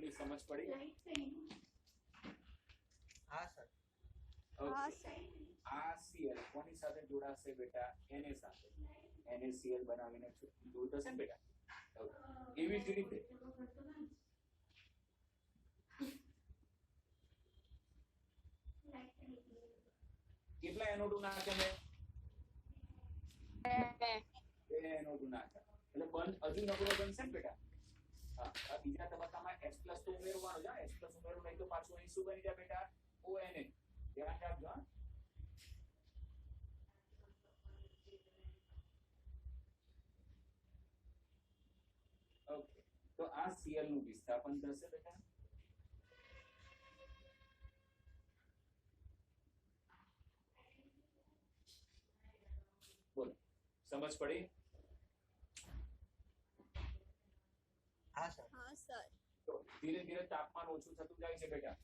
આટલી સમજ પડી? હા સર. આ Cl કોની સાથે જોડાશે બેટા? Na સાથે. NaCl બનાવીને જોડતો છે ને બેટા? એવી જ રીતે કેટલા NO2 નાખે છે? 2 NO2 નાખે. એટલે બંધ હજુ નબળો બનશે ને બેટા? હા, બીજા તબક્કામાં H+ તો ઉમેરવાનો છે. H+ ઉમેરવું નહીં તો પાછું અહીં શું બની જાય બેટા? ONA. ધ્યાન રાખજો. ઓકે, તો આ Cl નું વિસ્થાપન થશે બેટા. બોલો, સમજ પડી? હા સર. તો ધીરે ધીરે તાપમાન ઓછું થતું જાય છે બેટા.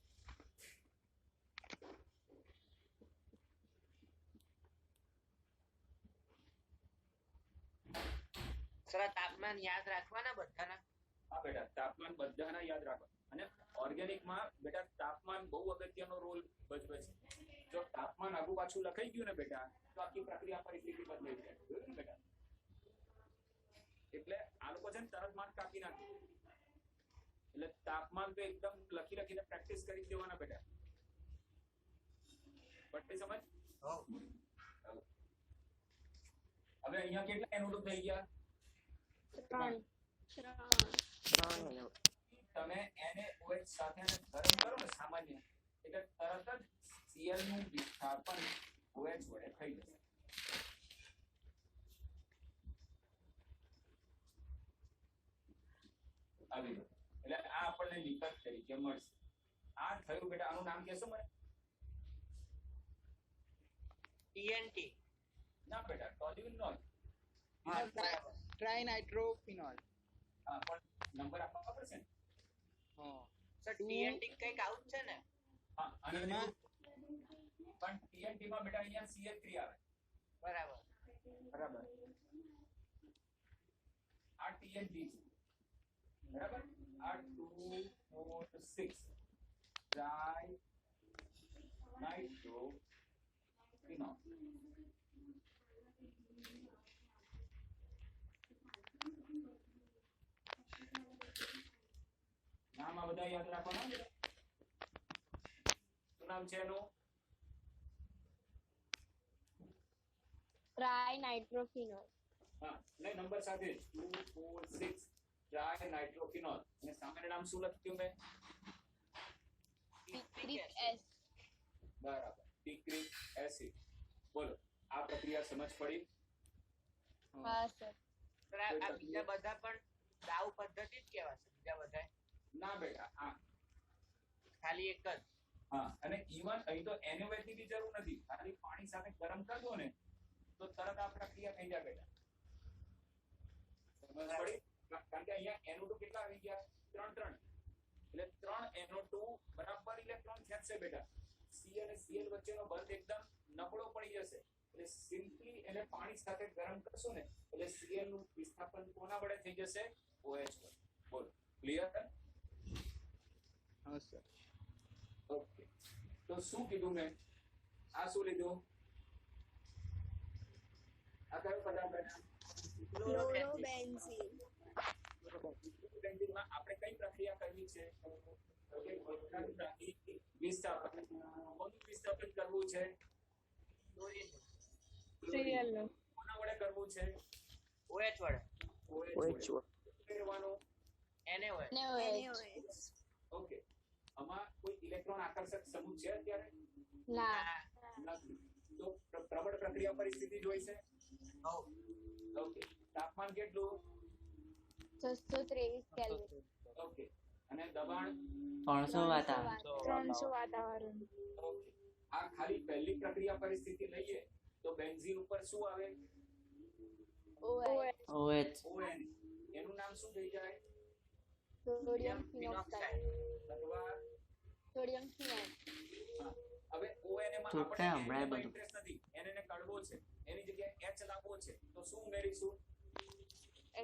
સર તાપમાન યાદ રાખવાના બધાના? હા બેટા, તાપમાન બધાના યાદ રાખવા. અને ઓર્ગેનિકમાં બેટા તાપમાન બહુ અગત્યનો રોલ ભજવે છે. જો તાપમાન આગુ પાછું લખાઈ ગયું ને બેટા તો આખી પ્રક્રિયા પરિસ્થિતિ બદલાઈ જાય. જોયું ને બેટા? એટલે આ લોકો છે ને તરત માર્ક કાપી નાખે. એટલે તાપમાન તો એકદમ લખી લખીને પ્રેક્ટિસ કરી દેવાના બેટા. પટ્ટી સમજ? હવે અહીંયા કેટલા NO2 થઈ ગયા? 3. તમે NaOH સાથે ગરમ કરો ને સામાન્ય, એટલે તરત જ Cl નું વિસ્થાપન OH વડે થઈ જશે. આવી ગયું. એટલે આ આપણને નિકટ તરીકે મળશે. આ થયું બેટા. આનું નામ કહેશો મને? TNT. ના બેટા, ટોલ્યુઇનોલ. ટ્રાઇનાઇટ્રોફિનોલ. હા, પણ નંબર આપવા પડશે ને? હા સર TNT કઈક આઉટ છે ને? હા, અને પણ TNT માં બેટા અહીંયા CH3 આવે. બરાબર. આ TNT છે. બરાબર? આ 2 4 6 ટ્રાઇનાઇટ્રોફિનોલ. નામ આ બધા યાદ રાખવાના. શું નામ છે એનું? ટ્રાઇનાઇટ્રોફિનોલ. હા, અને નંબર સાથે 2 4 6 ટ્રાઇનાઇટ્રોફિનોલ. અને સામાન્ય નામ શું લખ્યું મેં? Picric acid. બરાબર, પિક્રિક એસિડ. બોલો, આ પ્રક્રિયા સમજ પડી? હા સર. સર આ બીજા બધા પણ દાવ પદ્ધતિ જ કહેવાશે? બીજા બધા ના બેટા, આ ખાલી એક જ. હા, અને ઈવન અહીં તો NaOH ની બી જરૂર નથી. ખાલી પાણી સાથે ગરમ કરી દો ને તો તરત આ પ્રક્રિયા થઈ જાય બેટા. સમજ પડી? કારણ કે અહીંયા NO2 કેટલા આવી ગયા? 3 એટલે 3 NO2 બરાબર ઇલેક્ટ્રોન ખેંચશે બેટા. C અને Cl વચ્ચેનો બંધ એકદમ નબળો પડી જશે. એટલે સિમ્પલી એને પાણી સાથે ગરમ કરશો ને એટલે Cl નું વિસ્થાપન કોના વડે થઈ જશે? OH વડે. બોલો, ક્લિયર? હા સર. ઓકે, તો શું કીધું મેં? આ શું લીધું? આ કયો પદાર્થ બેટા? ક્લોરોબેન્ઝીન. બેન્ઝીનમાં આપણે કઈ પ્રક્રિયા કરવી છે? વિસ્થાપન. કોનું વિસ્થાપન કરવું છે? Cl નું. કોના વડે કરવું છે? OH વડે. OH કરવાનું. NaOH. ઓકે, આમાં કોઈ ઇલેક્ટ્રોન આકર્ષક સમૂહ છે અત્યારે? ના. નથી. તો પ્રબળ પ્રક્રિયા પરિસ્થિતિ જોઈ છે? ઓકે, તાપમાન કેટલું? 623 કેલ્વિન. ઓકે, અને દબાણ 300 વાતાવરણ. ઓકે, આ ખાલી પહેલી પ્રક્રિયા પરિસ્થિતિ લઈએ તો બેન્ઝીન ઉપર શું આવે? OH. એનું નામ શું થઈ જાય? Sodium phenoxide. અથવા સોડિયમ ફિનાઇલ. હવે ONA માં આપણે ઇન્ટરેસ્ટ નથી. એને કડવો છે. એની જગ્યાએ H લાવવો છે. તો શું ઉમેરીશું? H+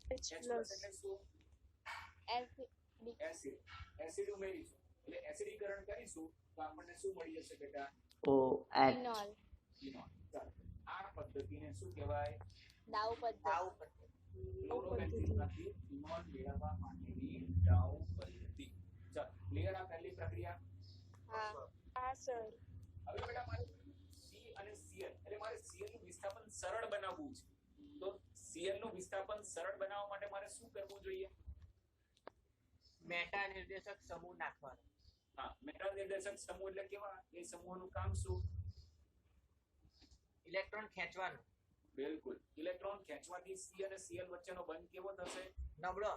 એટલે શું? એસિડ એસિડ ઉમેરીશું એટલે એસિડીકરણ કરીશું તો આપણને શું મળી જશે બેટા OH ફિનોલ ફિનોલ ચાલો આ પદ્ધતિને શું કહેવાય દાવ પદ્ધતિ દાવ પદ્ધતિ. ક્લોરોબેન્ઝીનમાંથી ફિનોલ મેળવવા માટેની ડાઉ પદ્ધતિ ચાલો ક્લિયર આ પહેલી પ્રક્રિયા હા સર હવે બેટા મારે સી અને Cl એટલે મારે Cl નું વિસ્થાપન સરળ બનાવવું છે તો Cl નું વિસ્થાપન સરળ બનાવવા માટે મારે શું કરવું જોઈએ મેટા નિર્દેશક સમૂહ નાખવાનો. હા મેટા નિર્દેશક સમૂહ એટલે કેવા એ સમૂહનું કામ શું ઇલેક્ટ્રોન ખેંચવાનું. બિલકુલ ઇલેક્ટ્રોન ખેંચવાથી C અને Cl વચ્ચેનો બંધ કેવો થશે નબળો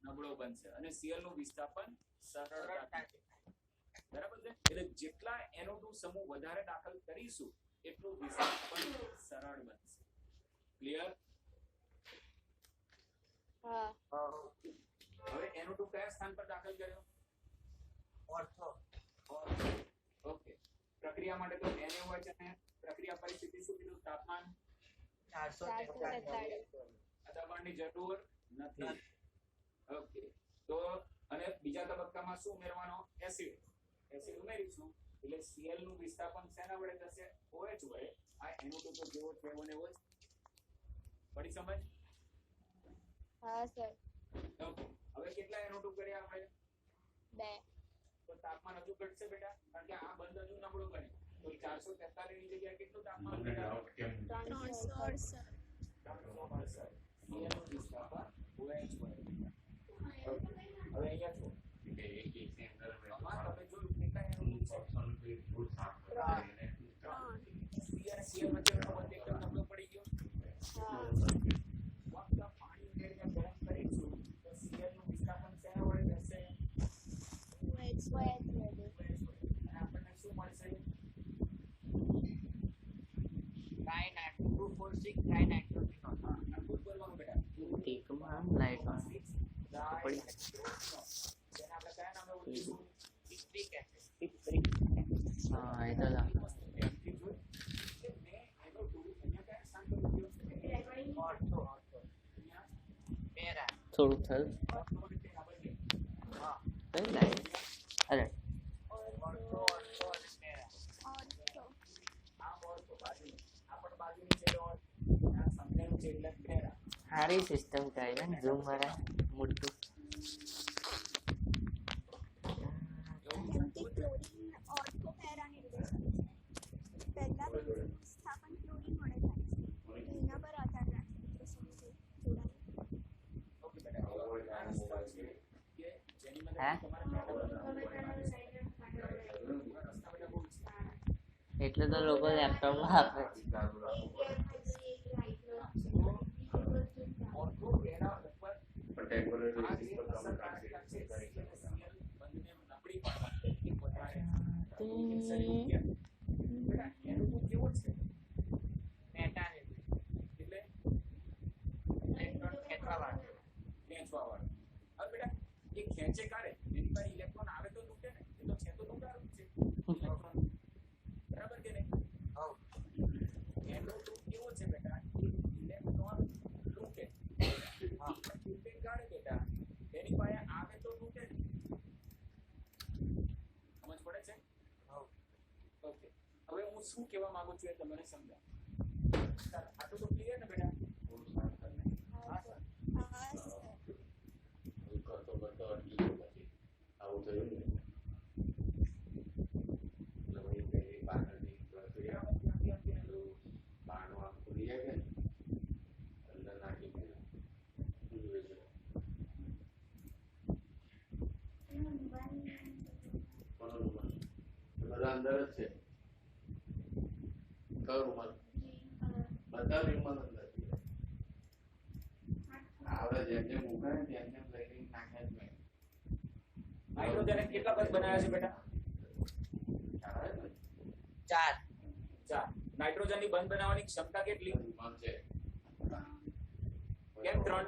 નબળો બનશે અને Cl નું વિસ્થાપન સરળતાથી સરળતાથી. બરાબર છે એટલે જેટલા NO2 સમૂહ વધારે દાખલ કરીશું એટલું વિસ્થાપન સરળ બનશે ક્લિયર હા હવે NO2 કયા સ્થાન પર દાખલ કર્યો ઓર્થો. ઓકે પ્રક્રિયા માટે તો NaOH અને પ્રક્રિયા પરિસ્થિતિ શું કીધું તાપમાન 443. આ દબાણની જરૂર નથી ઓકે તો અને બીજા તબક્કામાં શું ઉમેરવાનો એસિડ ઉમેરીશું એટલે Cl નું વિસ્થાપન શેના વડે થશે OH વડે આ NO2 તો જેવો છે એવો ને એવો જ પડી સમજ હા સર ઓકે હવે કેટલા NO2 કર્યા આપણે 2 તો તાપમાન હજુ ઘટશે બેટા કારણ કે આ બંધ હજુ નબળો બને તો 443 ની જગ્યાએ કેટલું તાપમાન બેટા 368 Cl નું વિસ્થાપન OH વડે ઓકે હવે અહીંયા છો આમાં તમે જોયું કેટલા NO2 છે Cl વચ્ચેનો બંધ એકદમ નબળો પડી ગયો હા ફક્ત પાણી ઉમેરીને ગરમ કરીશું તો Cl નું વિસ્થાપન શેના વડે થશે અને આપણને શું મળશે ટ્રાઇનાઇટ્રોફિનોલ. હા આટલું જ બોલવાનું બેટા એકમાં લાઈટ ઓન પડી જેને આપણે કયા નામે ઓળખીશું સિટ્રિક એસિડ. હા એ તો ધ્યાનથી જોઈ કે મેં એનો અહીંયા કયા સ્થાન પર મૂક્યો છે ઓર્થો. અહીંયા પેરા. થોડું થયું ઓર્થોને આ બંને હા. કઈ લાઈટ અરે ઓર્થો અને પેરા. આ ઓર્થો બાજુ આ પણ બાજુની છે ઓર આ સમજાયું છે એટલે પેરા સારી સિસ્ટમ કાઢી ને ઝૂમ વાળા મોટું ઓકે બેટા આ રસ્તા છે કે જેની મદદ હે? તમારે રસ્તા બેટા બહુ છે એટલે તો લોકો લેપટોપમાં આપે ઓર્થો પેરા ઉપર આ જે અસરકારકતા છે Cl અને Cl બંને નબળી પાડવા એક વધારે બેટા એનું તો કેવો છે મેટા નિર્દેશક. એટલે ઇલેક્ટ્રોન ખેંચવાવાળો. ખેંચવાવાળો હવે બેટા એ ખેંચે કાઢે એની પાસે ઇલેક્ટ્રોન આવે તો લૂટે ને એ તો છે તો લૂંટારું જ છે ઇલેક્ટ્રોન બરાબર કે નહીં હવ. એનો તો કેવો છે બેટા ઇલેક્ટ્રોન લૂટે હા. લૂટે કાઢે બેટા એની પાસે આવે તો લૂટે ને સમજ પડે છે હવ. ઓકે હવે હું શું કહેવા માંગુ છું એ તમને સમજાવ ચાલ આટલું તો ક્લિયર ને બેટા હા સર અંદર જ છે કયો રૂમાલ બધા રૂમાલ અંદર છે આપણે જેમ જેમ ઉગાડે તેમ તેમ લઈને નાખે જ નહીં નાઇટ્રોજન કેટલા બંધ બનાવ્યા છે બેટા ખ્યાલ આવે ને 4. 4 નાઇટ્રોજન ની બંધ બનાવવાની ક્ષમતા કેટલી રૂમાલ છે કેમ 3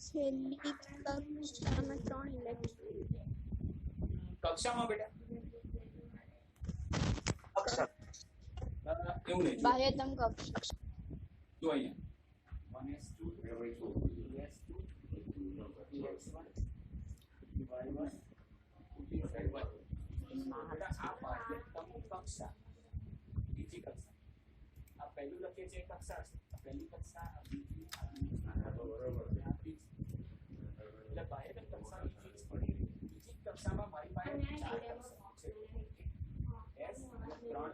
છેલ્લી કક્ષામાં 3 ઇલેક્ટ્રોન કક્ષામાં બેટા અક્ષર. એવું નહીં બાહ્યતમ કક્ષા જો અહીંયા 1s2 2s2 EX1 Y1 Z1 બેટા આ બાહ્યતમ કક્ષા બીજી કક્ષા આ પહેલું લખીએ છીએ કક્ષા છે આ પહેલી કક્ષા આ બીજી આ ત્રીજી, આ ત્રીજી. એટલે બાહ્યતમ કક્ષાની ફિક્સ પડી બીજી કક્ષામાં મારી પાસે 4 કક્ષાઓ છે S અને 3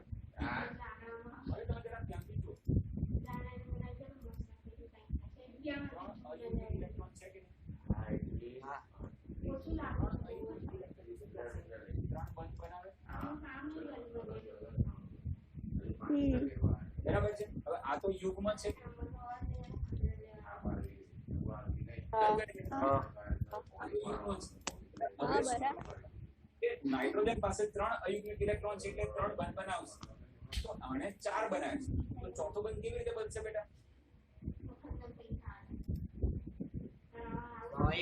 હવે તમે જરા ધ્યાનથી જુઓ 3 અયુગ્ય ઇલેક્ટ્રોન છે કે નહીં? હા. 3 અયુગ્ય ઇલેક્ટ્રોન 3 બંધ બનાવે બરાબર છે. હવે આ તો યુગ્મ છે કે હા. આ તો યુગ્મ છે. હા, કે નાઇટ્રોજન પાસે 3 અયુગ્મિક ઇલેક્ટ્રોન છે એટલે 3 બંધ બનાવશે તો આને 4 બનાવે છે તો ચોથો બંધ કેવી રીતે બનશે બેટા?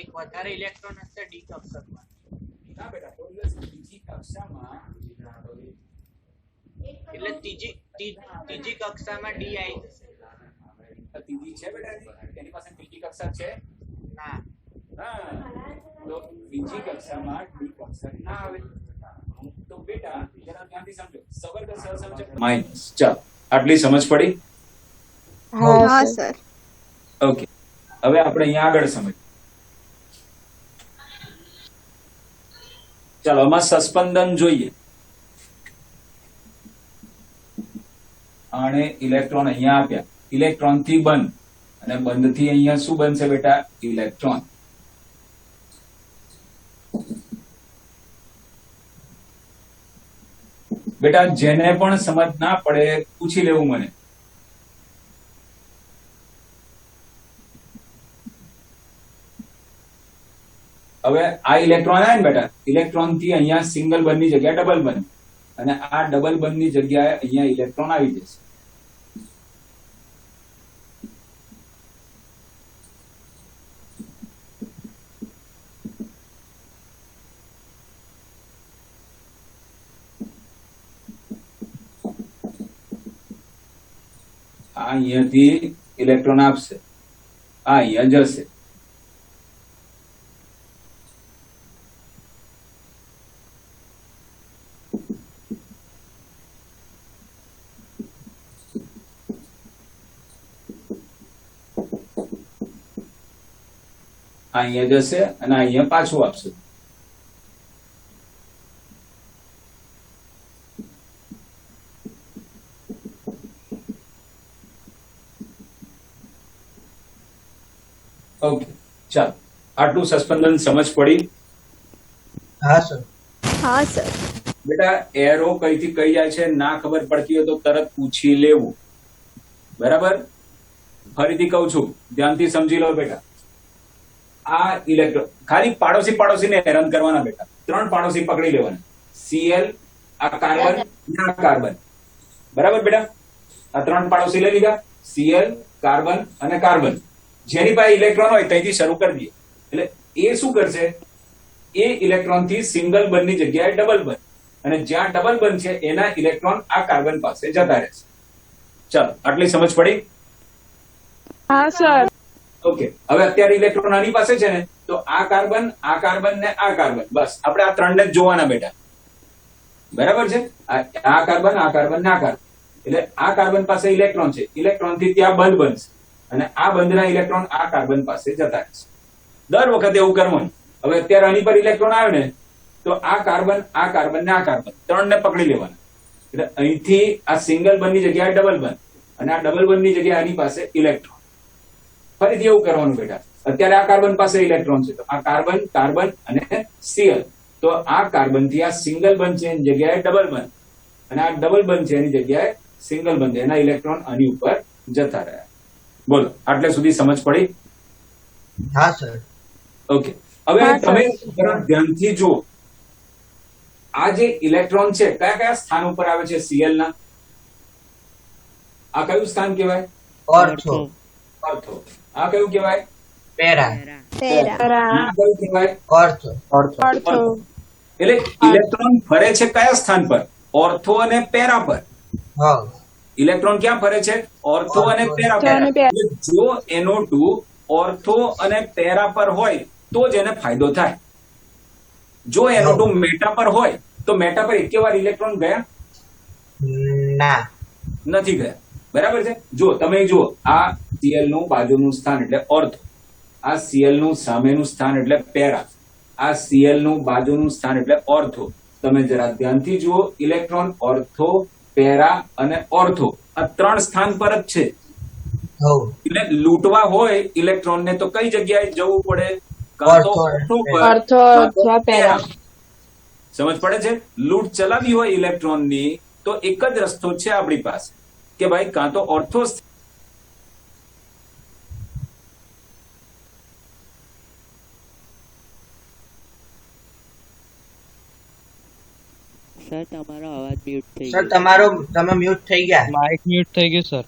એક વધારે ઇલેક્ટ્રોન હશે ડી કક્ષકમાં. ના બેટા તો દિવસ બીજી કક્ષામાં એટલે ત્રીજી કક્ષામાં ડી આવી જશે. ત્રીજી છે બેટા તેની પાસે ત્રીજી કક્ષા છે ના, હા તો બીજી કક્ષામાં ડી કક્ષા ના આવે તો બેટા જરા ધ્યાનથી સમજો સવર્ગ સહસંયોજક માઈનસ ચાલ આટલી સમજ પડી હા સર. ઓકે હવે આપણે અહીંયા આગળ સમજ ચાલો આમાં સસ્પંદન જોઈએ આને ઇલેક્ટ્રોન અહીંયા આપ્યા ઇલેક્ટ્રોન થી બંધ અને બંધ થી અહીંયા શું બનશે બેટા ઇલેક્ટ્રોન બેટા જેને પણ સમજ ના પડે પૂછી લેવું મને હવે આ ઇલેક્ટ્રોન આવે ને બેટા ઇલેક્ટ્રોન થી અહીંયા સિંગલ બંધ ની જગ્યાએ ડબલ બંધ અને આ ડબલ બંધ ની જગ્યાએ અહીંયા ઇલેક્ટ્રોન આવી જશે આ અહીંયાથી ઇલેક્ટ્રોન આપશે આ અહીંયા જશે અહીંયા જશે અને અહીંયા પાછું આપશે ઓકે ચાલો આટલું સસ્પેન્શન સમજ પડી હા સર. હા સર. બેટા એરો કઈથી કઈ જાય છે ના ખબર પડતી હોય તો તરત પૂછી લેવું બરાબર ફરીથી કહું છું ધ્યાનથી સમજી લો બેટા આ ઇલેક્ટ્રોન ખાલી પાડોશીને હેરાન કરવાના બેટા 3 પાડોશી પકડી લેવાના Cl આ કાર્બન આ કાર્બન બરાબર બેટા આ 3 પાડોશી લઈ લીધા Cl કાર્બન અને કાર્બન જેની પાસે ઇલેક્ટ્રોન હોય ત્યાંથી શરૂ કરી દઈએ એટલે એ શું કરશે એ ઇલેક્ટ્રોન થી સિંગલ બંધની જગ્યાએ ડબલ બંધ અને જ્યાં ડબલ બંધ છે એના ઇલેક્ટ્રોન આ કાર્બન પાસે જતા રહેશે ચાલો આટલી સમજ પડી હા સર. ઓકે હવે અત્યારે ઇલેક્ટ્રોન આની પાસે છે ને તો આ કાર્બન ને આ કાર્બન બસ આપણે આ 3 ને જ જોવાના બેટા બરાબર છે આ કાર્બન ને આ કાર્બન એટલે આ કાર્બન પાસે ઇલેક્ટ્રોન છે ઇલેક્ટ્રોન થી ત્યાં બંધ બનશે અને આ બંધના ઇલેક્ટ્રોન આ કાર્બન પાસે જતા રહેશે દર વખતે એવું કરવાનું હવે અત્યારે આની પર ઇલેક્ટ્રોન આવે ને તો આ કાર્બન ને આ કાર્બન 3 ને પકડી લેવાના એટલે અહીંથી આ સિંગલ બંધની જગ્યાએ ડબલ બંધ અને આ ડબલ બંધની જગ્યાએ આની પાસે ઇલેક્ટ્રોન ફરીથી એવું કરવાનું બેટા અત્યારે આ કાર્બન પાસે ઇલેક્ટ્રોન છે તો આ કાર્બન અને Cl તો આ કાર્બન થી આ સિંગલ બંધ છે એની જગ્યાએ ડબલ બંધ અને આ ડબલ બંધ છે એની જગ્યાએ સિંગલ બંધ એના ઇલેક્ટ્રોન આની ઉપર જતા રહ્યા બોલો આટલે સુધી સમજ પડી હા સર. ઓકે હવે તમે જરા ધ્યાનથી જુઓ આ જે ઇલેક્ટ્રોન છે કયા કયા સ્થાન ઉપર આવે છે Cl ના આ કયું સ્થાન કહેવાય ઓર્થો. ઓર્થો આ કયું કહેવાય પેરા. પેરા. આ કયું કહેવાય ઓર્થો. અર્થો. એટલે ઇલેક્ટ્રોન ફરે છે કયા સ્થાન પર ઓર્થો અને પેરા પર હા. ઇલેક્ટ્રોન ક્યાં ફરે છે ઓર્થો અને પેરા પર અને પેરા. જો NO2 ઓર્થો અને પેરા પર હોય તો જ એને ફાયદો થાય. જો NO2 મેટા પર હોય તો મેટા પર એકે વાર ઇલેક્ટ્રોન ગયા ના. નથી ગયા. બરાબર છે. જો તમે જુઓ, આ Cl નું બાજુનું સ્થાન એટલે ઓર્થો, આ Cl નું સામેનું સ્થાન એટલે પેરા, આ Cl નું બાજુનું સ્થાન એટલે ઓર્થો. તમે જરા ધ્યાનથી જુઓ, ઇલેક્ટ્રોન ઓર્થો, પેરા અને ઓર્થો આ 3 સ્થાન પર જ છે. એટલે લૂંટવા હોય ઇલેક્ટ્રોન ને તો કઈ જગ્યાએ જવું પડે? કાં તો ઓર્થો પર, અર્થો અથવા પેરા. સમજ પડે છે? લૂંટ ચલાવી હોય ઇલેક્ટ્રોન ની તો એક જ રસ્તો છે આપણી પાસે કે ભાઈ કાં તો ઓર્થો સર તમારો અવાજ મ્યુટ થઈ સર ગયો. તમે મ્યુટ થઈ ગયા. માઇક મ્યુટ થઈ ગયું સર.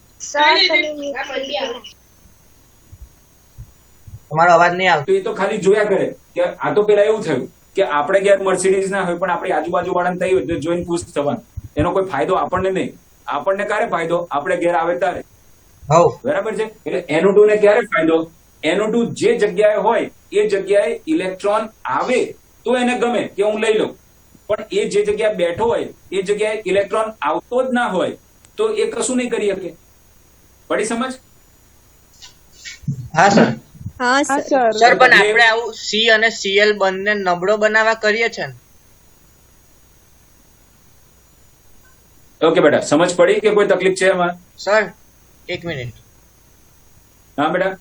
તમારો અવાજ નહીં આવતો. તો એ તો ખાલી જોયા કરે કે આ તો પેલા એવું થયું કે આપણે ઘેર મર્સિડીઝ ના હોય પણ આપણી આજુબાજુ વાળાને થઈ હોય તો જોઈને ખુશ થવાનું. એનો કોઈ ફાયદો આપણને નહીં. આપણને ક્યારે ફાયદો? આપણે ઘેર આવે ત્યારે. બરાબર છે. એટલે NO2 ને ક્યારે ફાયદો? NO2 જે જગ્યાએ હોય એ જગ્યાએ ઇલેક્ટ્રોન આવે તો એને ગમે કે હું લઈ લઉં, પણ એ જે જગ્યાએ બેઠો હોય એ જગ્યાએ ઇલેક્ટ્રોન આવતો જ ના હોય તો એ કશું નહીં કરી શકે. પડી સમજ? હા સર. હા હા સર. સર. સર પણ આપણે આવું C અને Cl બંને નબળો બનાવવા કરીએ છે ને. ઓકે બેટા, સમજ પડી કે કોઈ તકલીફ છે એમાં? Sir 1 minute. હા બેટા.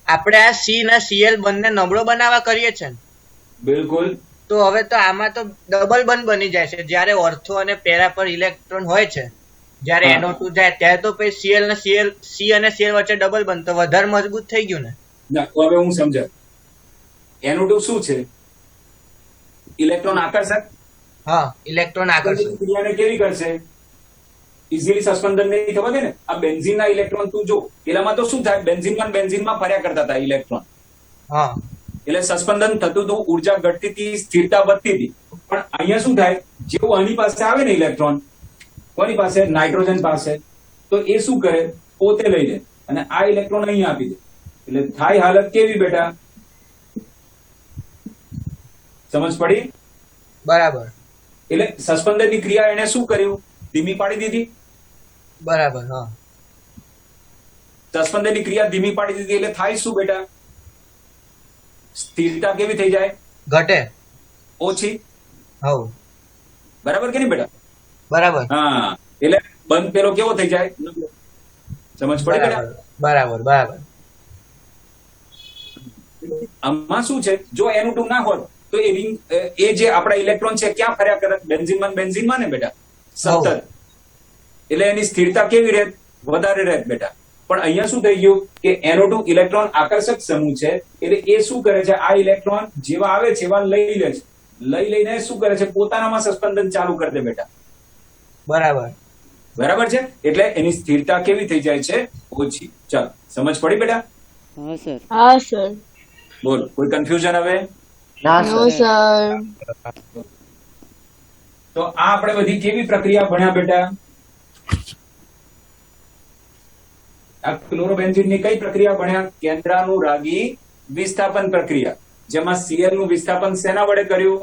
આપણે આ C અને Cl બંને નબળો બનાવવા કરીએ છે ને, બિલકુલ. તો હવે તો આમાં તો ડબલ બંધ બની જાય છે. જ્યારે ઓર્થો અને પેરા પર ઇલેક્ટ્રોન હોય છે, જ્યારે હા. NO2 જાય ત્યારે તો પછી C અને Cl વચ્ચે ડબલ બંધ, તો વધારે મજબૂત થઈ ગયું ને. ના, તો હવે હું સમજાય. NO2 શું છે? ઇલેક્ટ્રોન આકર્ષક. હા, ઇલેક્ટ્રોન આકર્ષણ. ક્રિયાને કેવી કરશે? ઇઝીલી સસ્પેન્શન નહીં થવા દે ને. આ બેન્ઝીનના ઇલેક્ટ્રોન તું જો, પેલામાં તો શું થાય? બેન્ઝીનમાં ફર્યા કરતા હતા ઇલેક્ટ્રોન. હા, એટલે સસ્પેન્શન થતું હતું, ઉર્જા ઘટતી હતી, સ્થિરતા વધતી હતી. પણ અહીંયા શું થાય? જેવું આની પાસે આવે ને ઇલેક્ટ્રોન, કોની પાસે? નાઇટ્રોજન પાસે, તો એ શું કરે? પોતે લઈ લે અને આ ઇલેક્ટ્રોન અહીંયા આપી દે. એટલે થાય હાલત કેવી બેટા? સમજ પડી? બરાબર એટલે સસ્પેન્શનની ક્રિયા એને શું કર્યું? ધીમી પાડી દીધી. બરાબર. હા, સસ્પેન્શનની ક્રિયા ધીમી પાડી દીધી એટલે થાય શું બેટા? સ્થિરતા કેવી થઈ જાય? ઘટે. ઓછી. હવ, બરાબર કે નહીં બેટા? બરાબર. હા, એટલે બંધ પેલો કેવો થઈ જાય? સમજ પડી બેટા? બરાબર બરાબર. આમાં શું છે? જો NO2 ના હોત તો એ જે આપણા ઇલેક્ટ્રોન છે ક્યાં ફર્યા કરે? બેન્ઝીનમાં ને બેટા, સતત. એટલે એની સ્થિરતા કેવી રહે? વધારે રહે બેટા. પણ અહીંયા શું થઈ ગયું કે NO2 ઇલેક્ટ્રોન આકર્ષક સમૂહ છે, એટલે એ શું કરે છે? આ ઇલેક્ટ્રોન જેવા આવે છે એવા લઈ લે છે. લઈ લઈને શું કરે છે? પોતાનામાં સસ્પેન્શન ચાલુ કરી દે બેટા. બરાબર. બરાબર છે. એટલે એની સ્થિરતા કેવી થઈ જાય છે? ઓછી. ચાલો, સમજ પડી બેટા? હા સર. હા સર. બોલો, કોઈ કન્ફ્યુઝન હવે? ના નો સર. તો આ આપણે બધી કેવી પ્રક્રિયા ભણ્યા બેટા? આ ક્લોરોબેન્ઝીનની કઈ પ્રક્રિયા ભણ્યા? કેન્દ્રાનુરાગી વિસ્થાપન પ્રક્રિયા, જેમાં Cl નું વિસ્થાપન શેના વડે કર્યું?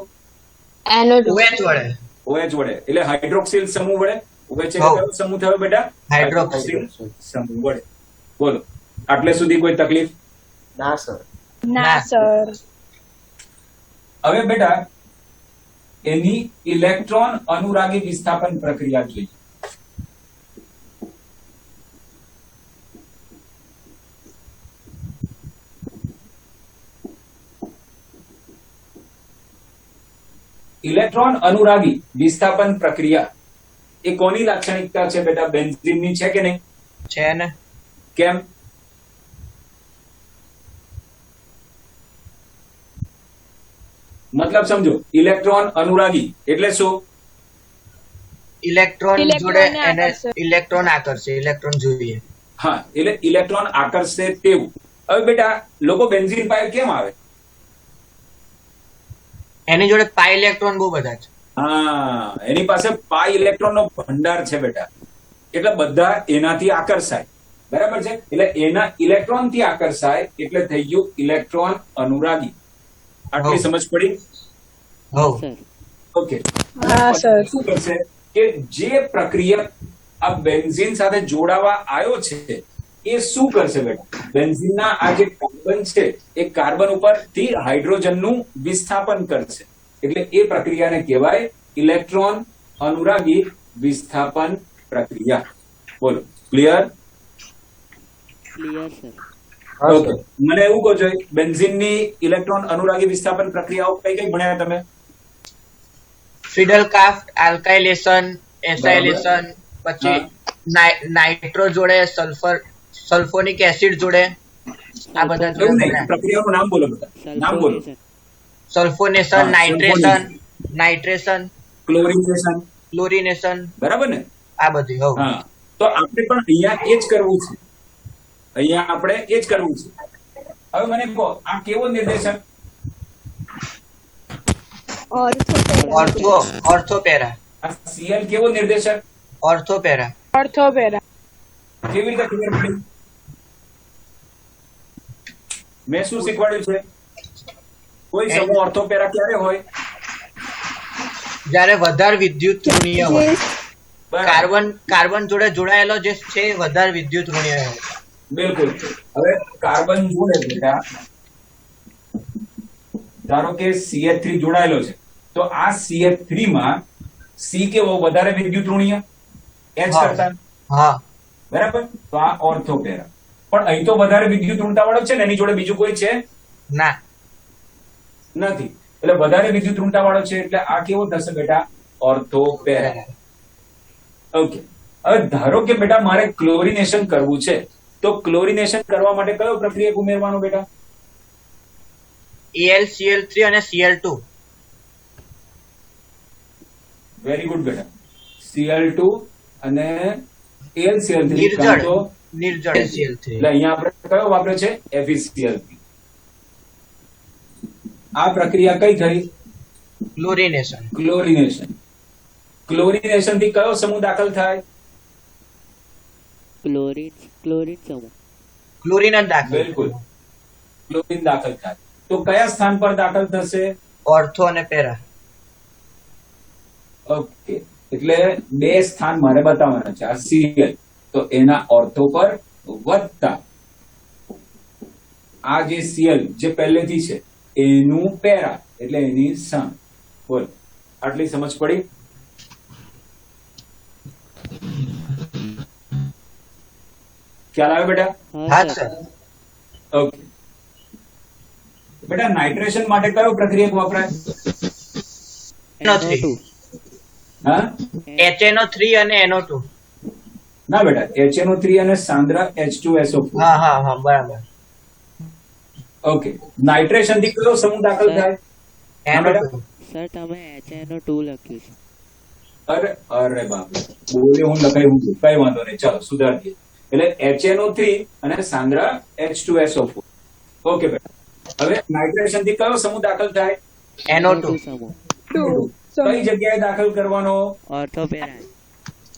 NO2. OH વડે. OH વડે. એટલે હાઇડ્રોક્સિલ સમૂહ વડે. OH એટલે હા. કયો સમૂહ થયો બેટા? હાઇડ્રોક્સિલ સમૂહ વડે. બોલો, આટલે સુધી કોઈ તકલીફ? ના સર. ના સર. હવે બેટા એની ઇલેક્ટ્રોન અનુરાગી વિસ્થાપન પ્રક્રિયા જોઈએ. ઇલેક્ટ્રોન અનુરાગી વિસ્થાપન પ્રક્રિયા એ કોની લાક્ષણિકતા છે બેટા? બેન્ઝીનની છે કે નહીં? છે ને. કેમ? મતલબ સમજો, ઇલેક્ટ્રોન અનુરાગી એટલે શું? ઇલેક્ટ્રોન ઇલેક્ટ્રોનને જોડે એને આકર્ષે. ઇલેક્ટ્રોન આકર્ષે, ઇલેક્ટ્રોન જોઈએ. હા, એટલે ઇલેક્ટ્રોન આકર્ષે તેવું. હવે બેટા લોકો બેન્ઝીન પાસે કેમ આવે? એની જોડે પાઈ ઇલેક્ટ્રોન બહુ બધા છે. હા, એની પાસે પાઈ ઇલેક્ટ્રોન નો ભંડાર છે બેટા. એટલે બધા એનાથી આકર્ષાય. બરાબર છે. એટલે એના ઇલેક્ટ્રોન થી આકર્ષાય એટલે થઈ ગયું ઇલેક્ટ્રોન અનુરાગી. આટલી સમજ પડી? હો સર ઓકે. હા, સર. શું કરશે કે જે પ્રક્રિયા આ બેન્ઝીન સાથે જોડાવા આવ્યો છે એ શું કરશે બેટા? બેન્ઝીનના આ જે કાર્બન છે એ કાર્બન ઉપરથી હાઇડ્રોજનનું વિસ્થાપન કરશે. એટલે એ પ્રક્રિયાને કહેવાય ઇલેક્ટ્રોન અનુરાગી વિસ્થાપન પ્રક્રિયા. બોલો, ક્લિયર? Clear sir. ઓકે. મને એવું કહો છો બેન્ઝીનની ઇલેક્ટ્રોન અનુરાગી વિસ્થાપન પ્રક્રિયાઓ કઈ કઈ ભણ્યા તમે? ફિડલક્રાફ્ટ, આલ્કાઇલેશન, એસાઇલેશન, પછી નાઇટ્રો જોડે સલ્ફોનિક એસિડ જોડે આ બધા એવું નહીં, પ્રક્રિયાનું નામ બોલો બધા. નામ બોલો. સલ્ફોનેશન, હા, નાઇટ્રેશન, ક્લોરિનેશન. ક્લોરિનેશન, બરાબર ને? આ બધી. હો હા. તો આપણે પણ અહીંયા એ જ કરવું છે. અહીંયા આપણે એ જ કરવું છે. હવે મને કહો આ કેવો નિર્દેશક? ઓર્થોપેરા. આ Cl કેવો નિર્દેશક? ઓર્થોપેરા. ઓર્થોપેરા. કેવી રીતે ખબર પડી? મેં શું શીખવાડ્યું છે? કોઈ સમૂહ ઓર્થોપેરા ક્યારે હોય? જ્યારે વધારે વિદ્યુત ઋણીય હોય. બરાબર. કાર્બન જોડે જોડાયેલો જે છે એ વધારે વિદ્યુત ઋણીય હોય. બિલકુલ. હવે કાર્બન જોડે બેટા ધારો કે CH3 જોડાયેલો છે તો આ CH3 માં C કેવો વધારે વિદ્યુત ઋણીય H કરતા? હા. બરાબર. તો આ ઓર્થોપેરા. પણ અહીં તો વધારે વિદ્યુત ઋણતા વાળો છે ને એની જોડે બીજું કોઈ છે ના. નથી. એટલે વધારે વિદ્યુત ઋણતા વાળો છે એટલે આ કેવો થશે બેટા? ઓર્થોપેરા. ઓકે. હવે ધારો કે બેટા મારે ક્લોરિનેશન કરવું છે તો ક્લોરિનેશન કરવા માટે કયો પ્રક્રિયક ઉમેરવાનો બેટા? AlCl3 અને Cl2. વેરી ગુડ બેટા. Cl2 અને AlCl3 નિર્જળ Cl3. એટલે અહીંયા આપણે કયો વાપર્યો છે? FeCl3. આ પ્રક્રિયા કઈ થઈ? ક્લોરિનેશન. ક્લોરિનેશન. ક્લોરિનેશન થી કયો સમૂહ દાખલ થાય? ક્લોરીન સમૂહ. ક્લોરિન જ દાખલ. બિલકુલ. ક્લોરિન દાખલ થાય તો કયા સ્થાન પર દાખલ થશે? ઓર્થો અને પેરા. ઓકે. એટલે બે સ્થાન મારે બતાવવાના છે. આ Cl તો એના ઓર્થો પર વત્તા આ જે Cl જે પહેલેથી છે એનું પેરા એટલે એની સામ. બોલ, આટલી સમજ પડી? ખ્યાલ આવે બેટા? હા સર. ઓકે. બેટા નાઇટ્રેશન માટે કયો પ્રક્રિયક વપરાય? NO3. હા HNO3 અને NO2. ના બેટા, HNO3 અને સાંદ્ર H2SO4. હા હા હા બરાબર. ઓકે. નાઇટ્રેશન થી કયો સમૂહ દાખલ થાય? હા બેટા. NO2. સર તમે HNO2 લખ્યું છે. અરે અરે બાપ રે. બોલ્યો હું લખાયું હું. કઈ વાંધો નહીં, ચાલો સુધારી દઈએ. એટલે HNO3 અને સાંદ્ર H2SO4. ઓકે બેટા. હવે નાઇટ્રેશન થી કયો સમૂહ દાખલ થાય? NO2. સમૂહ. કઈ જગ્યાએ દાખલ કરવાનો? ઓર્થોપેરા.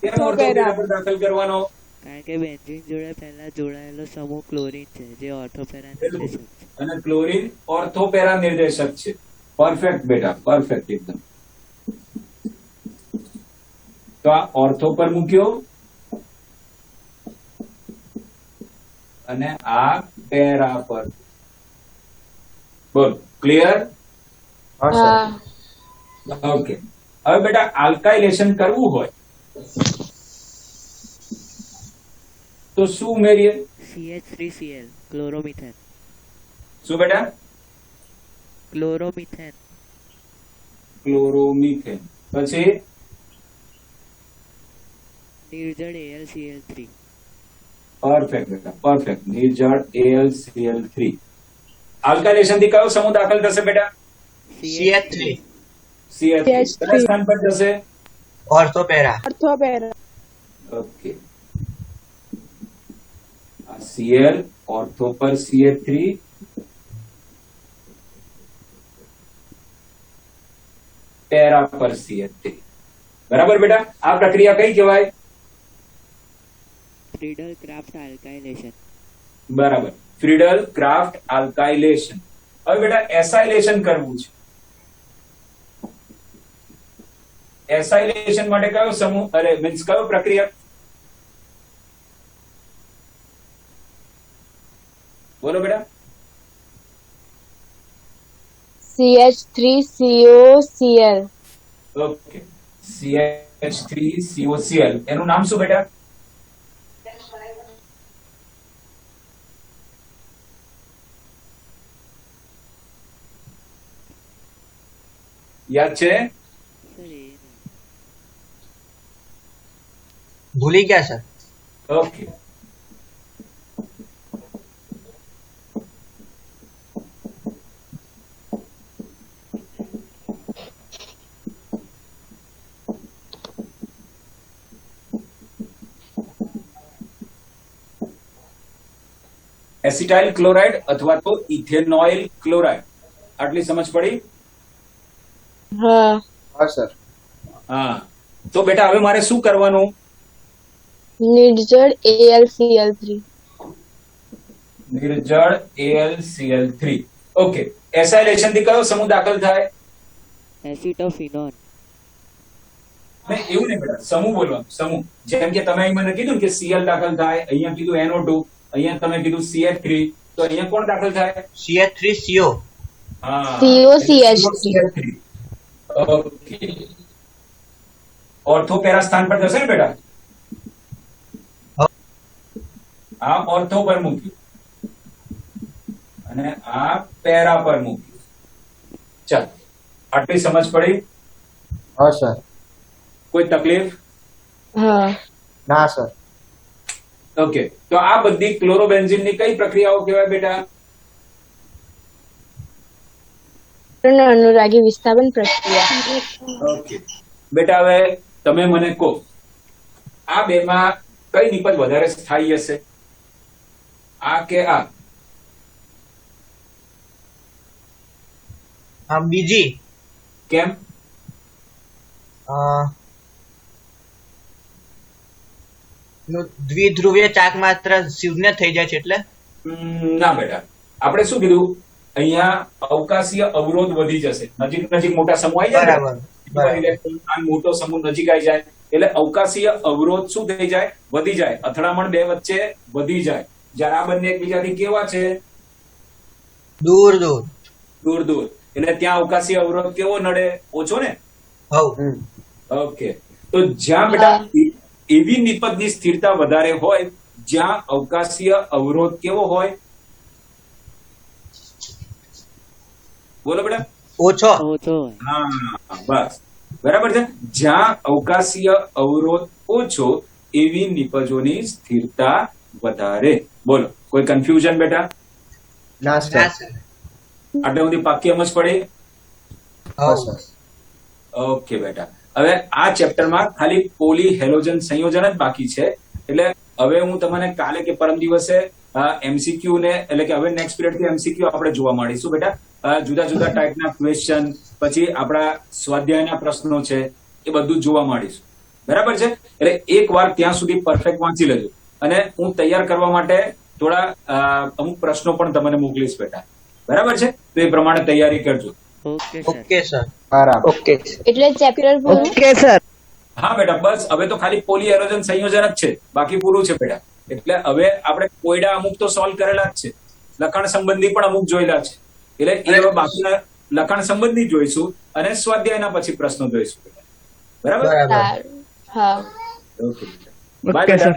કેમ ઓર્થોપેરા પર દાખલ કરવાનો? કારણ કે બેન્ઝીન જોડે પહેલા જોડાયેલો સમૂહ ક્લોરીન છે જે ઓર્થોપેરા નિર્દેશક છે. અને ક્લોરીન ઓર્થોપેરા નિર્દેશક છે. પરફેક્ટ બેટા, પરફેક્ટ એકદમ. તો આ ઓર્થો પર મૂક્યો અને આ પેરા પર. બોલ, ક્લિયર? હા. ઓકે. હવે બેટા આલ્કાઇલેશન કરવું હોય તો શું ઉમેરીએ? CH3Cl chloromethane. શું બેટા? ક્લોરોમિથેન. ક્લોરોમિથેન. પછી નિર્જળ AlCl3. પરફેક્ટ બેટા, પરફેક્ટ. નિર્જળ AlCl3. આલ્કાઇલેશન થી કયો સમૂહ દાખલ થશે બેટા? CH3. CH3. કયા સ્થાન પર જશે? ઓર્થોપેરા. ઓકે. આ Cl ઓર્થો પર CH3 પેરા પર CH3. બરાબર બેટા? આ પ્રક્રિયા કઈ કહેવાય? ફ્રીડલ ક્રાફ્ટ આલ્કાઇલેશન. બરાબર, ફ્રીડલ ક્રાફ્ટ આલ્કાઇલેશન. હવે બેટા એસાઇલેશન કરવું છે. એસાઇલેશન માટે કયો સમૂહ મીન્સ કયો પ્રક્રિયા? બોલો બેટા. CH3COCl. Okay, CH3COCl. એનું નામ શું બેટા? યાદ છે? સર એ નહીં. ભૂલી ગયા સર. ઓકે, એસિટાઇલ ક્લોરાઇડ અથવા તો ઇથેનોઇલ ક્લોરાઇડ. આટલી સમજ પડી? હા. હા. તો બેટા હવે મારે શું કરવાનું? નિર્જળ AlCl3. નિર્જળ AlCl3. ઓકે, એસાઇલેશન થી કયો સમૂહ દાખલ થાય? એસિટોફિનોન. નહીં, એવું નહીં બેટા, સમૂહ બોલવાનું. સમૂહ જેમ કે તમે અહીં મને કીધું કે Cl દાખલ થાય, અહીંયા કીધું NO2, અહીંયા તમે કીધું CH3, તો અહીંયા કોણ દાખલ થાય? CH3CO. હા, COCH3. ઓકે, ઓર્થો પેરા સ્થાન પર જશે ને બેટા? આ ઓર્થો પર મૂક્યું અને આ પેરા પર મૂક્યું. ચાલ, આટલી સમજ પડી? હા સર. કોઈ તકલીફ? હા. ના સર. ઓકે, તો આ બધી ક્લોરોબેન્ઝીન ની કઈ પ્રક્રિયાઓ કહેવાય બેટા? અનુરાગી વિસ્થાપન પ્રક્રિયા. ઓકે બેટા, હવે તમે મને કહો, આ બેમાં કઈ નિપજ વધારે સ્થાયી હશે? આ કે આ? બીજી. કેમ? દ્વિધ્રુવીય ચાક માત્ર શૂન્ય થઈ જાય છે એટલે? ના બેટા, આપણે શું કીધું? અહીંયા અવકાશીય અવરોધ વધી જશે. નજીક નજીક મોટા સમૂહ આવી જાય. બરાબર. ઇલેક્ટ્રોન મોટો સમૂહ નજીક આવી જાય એટલે અવકાશીય અવરોધ શું થઈ જાય? વધી જાય. અથડામણ બે વચ્ચે વધી જાય. જ્યારે આ બંને એકબીજાથી કેવા છે? દૂર દૂર. દૂર દૂર. એટલે ત્યાં અવકાશીય અવરોધ કેવો નડે? ઓછો ને? હવ. ઓકે, તો જ્યાં બેટા એવી નિપજની સ્થિરતા વધારે હોય જ્યાં અવકાશીય અવરોધ કેવો હોય? બોલો બેટા. ઓછો. ઓછો હોય. હા, બસ બરાબર છે. જ્યાં અવકાશીય અવરોધ ઓછો એવી નિપજોની સ્થિરતા વધારે. બોલો, કોઈ કન્ફ્યુઝન બેટા? ના ના સર. સર. આટલે બધી પાકી સમજ પડી? હા સર. ઓકે બેટા, હવે આ ચેપ્ટરમાં ખાલી પોલી હેલોજન સંયોજન જ બાકી છે. એટલે હવે હું તમને કાલે કે પરમ દિવસે એમસીક્યુ ને એટલે કે હવે નેક્સ્ટ પિરિયડ થી એમસીક્યુ આપણે જોવા મળીશું બેટા. જુદા જુદા ટાઈપના ક્વેશ્ચન, પછી આપણા સ્વાધ્યાયના પ્રશ્નો છે, એ બધું જોવા મળીશું. બરાબર છે? એટલે એક વાર ત્યાં સુધી પરફેક્ટ વાંચી લેજો અને હું તૈયાર કરવા માટે થોડા અમુક પ્રશ્નો પણ તમને મોકલીશ બેટા. બરાબર છે? તો એ પ્રમાણે તૈયારી કરજો. Okay sir. Okay sir. બરાબર. ઓકે. એટલે ચેપ્ટર પૂરું. Okay sir. હા બેટા, બસ હવે તો ખાલી પોલી એરોજન સંયોજન જ છે, બાકી પૂરું છે બેટા. એટલે હવે આપણે કોયડા અમુક તો સોલ્વ કરેલા જ છે, લખાણ સંબંધી પણ અમુક જોયેલા છે. એટલે એ હવે બાકીના લખાણ સંબંધી જોઈશું અને સ્વાધ્યાયના પછી પ્રશ્નો જોઈશું બેટા. બરાબર? બરાબર. સારું. હા. ઓકે, બાય બેટા.